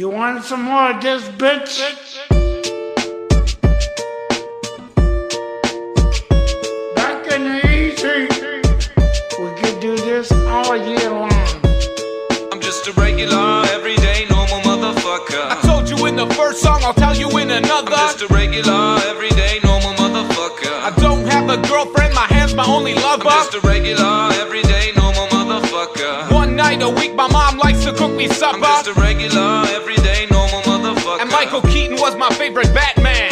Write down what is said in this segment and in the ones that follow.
You want some more of this, bitch? Back in the easy, we could do this all year long. I'm just a regular, everyday, normal motherfucker. I told you in the first song, I'll tell you in another. I'm just a regular, everyday, normal motherfucker. I don't have a girlfriend, my hand's my only lover. I'm just a regular, everyday, normal motherfucker. One night a week, my mom likes to cook me supper. I'm just a regular, everyday, normal motherfucker. And Michael Keaton was my favorite Batman.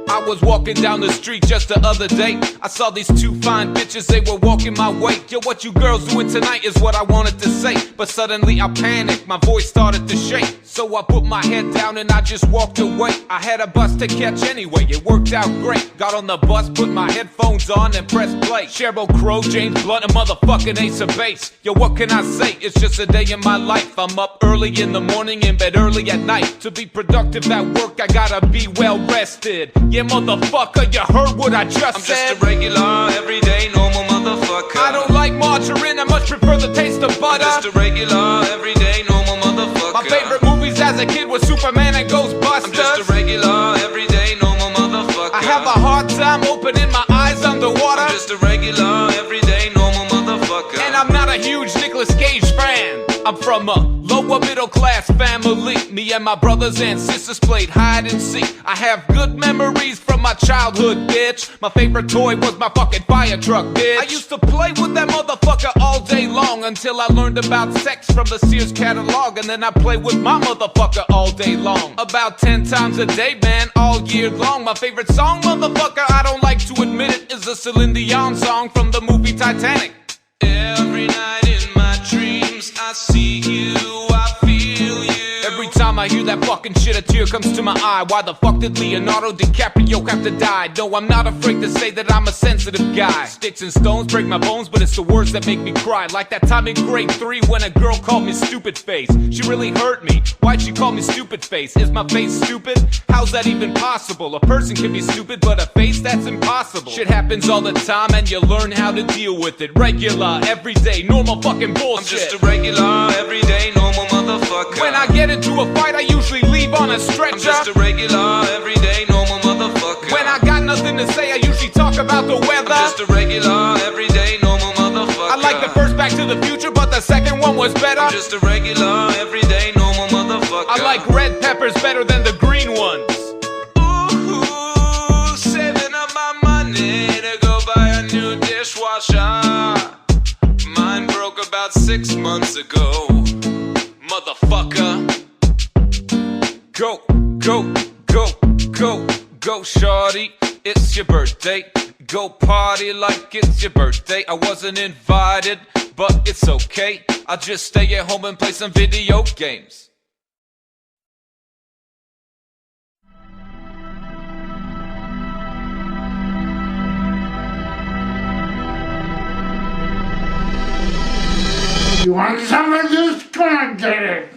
I was walking down the street just the other day. I saw these two fine bitches, they were walking my way. Yo, what you girls doing tonight is what I wanted to say. But suddenly I panicked, my voice started to shake. So I put my head down and I just walked away. I had a bus to catch anyway, it worked out great. Got on the bus, put my headphones on and pressed play. Sheryl Crow, James Blunt, a motherfucking Ace of Base. Yo, what can I say? It's just a day in my life. I'm up early in the morning, in bed early at night. To be productive at work, I gotta be well rested. Yeah, motherfucker, you heard what I just said. I'm just a regular, everyday, normal motherfucker. I don't like margarine, I much prefer the taste of butter. I'm just a regular, everyday, normal motherfucker. My favorite movies as a kid was Superman and Ghostbusters. I'm just a regular, everyday, normal motherfucker. I have a hard time opening my eyes underwater. I'm just a regular, everyday, normal motherfucker. And I'm not a huge Nicolas Cage fan. I'm from a lower middle class family. Me and my brothers and sisters played hide and seek. I have good memories from my childhood, bitch. My favorite toy was my fucking fire truck, bitch. I used to play with that motherfucker all day long until I learned about sex from the Sears catalog. And then I played with my motherfucker all day long. About 10 times a day, man, all year long. My favorite song, motherfucker, I don't like to admit it, is a Celine Dion song from the movie Titanic. Every night in my dreams, I see you, I feel you. Every time I hear that fucking shit, a tear comes to my eye. Why the fuck did Leonardo DiCaprio have to die? No, I'm not afraid to say that I'm a sensitive guy. Sticks and stones break my bones, but it's the words that make me cry. Like that time in grade 3 when a girl called me stupid face. She really hurt me. Why'd she call me stupid face? Is my face stupid? How's that even possible? A person can be stupid, but a face, that's impossible. Shit happens all the time and you learn how to deal with it. Regular, everyday, normal fucking bullshit. I'm just a regular, everyday, normal motherfucker. When I get into a fight, I usually leave on a stretcher. I'm just a regular, everyday, normal motherfucker. When I got nothing to say, I usually talk about the weather. I'm just a regular, everyday, normal motherfucker. I like the first Back to the Future, but the second one was better. I'm just a regular, everyday, normal motherfucker. I like red peppers better than the green ones. Ooh, saving up my money to go buy a new dishwasher. Mine broke about 6 months ago. Motherfucker. Go, go, go, go, go, shorty. It's your birthday. Go party like it's your birthday. I wasn't invited, but it's okay. I'll just stay at home and play some video games. You want some of this? Come on, get it.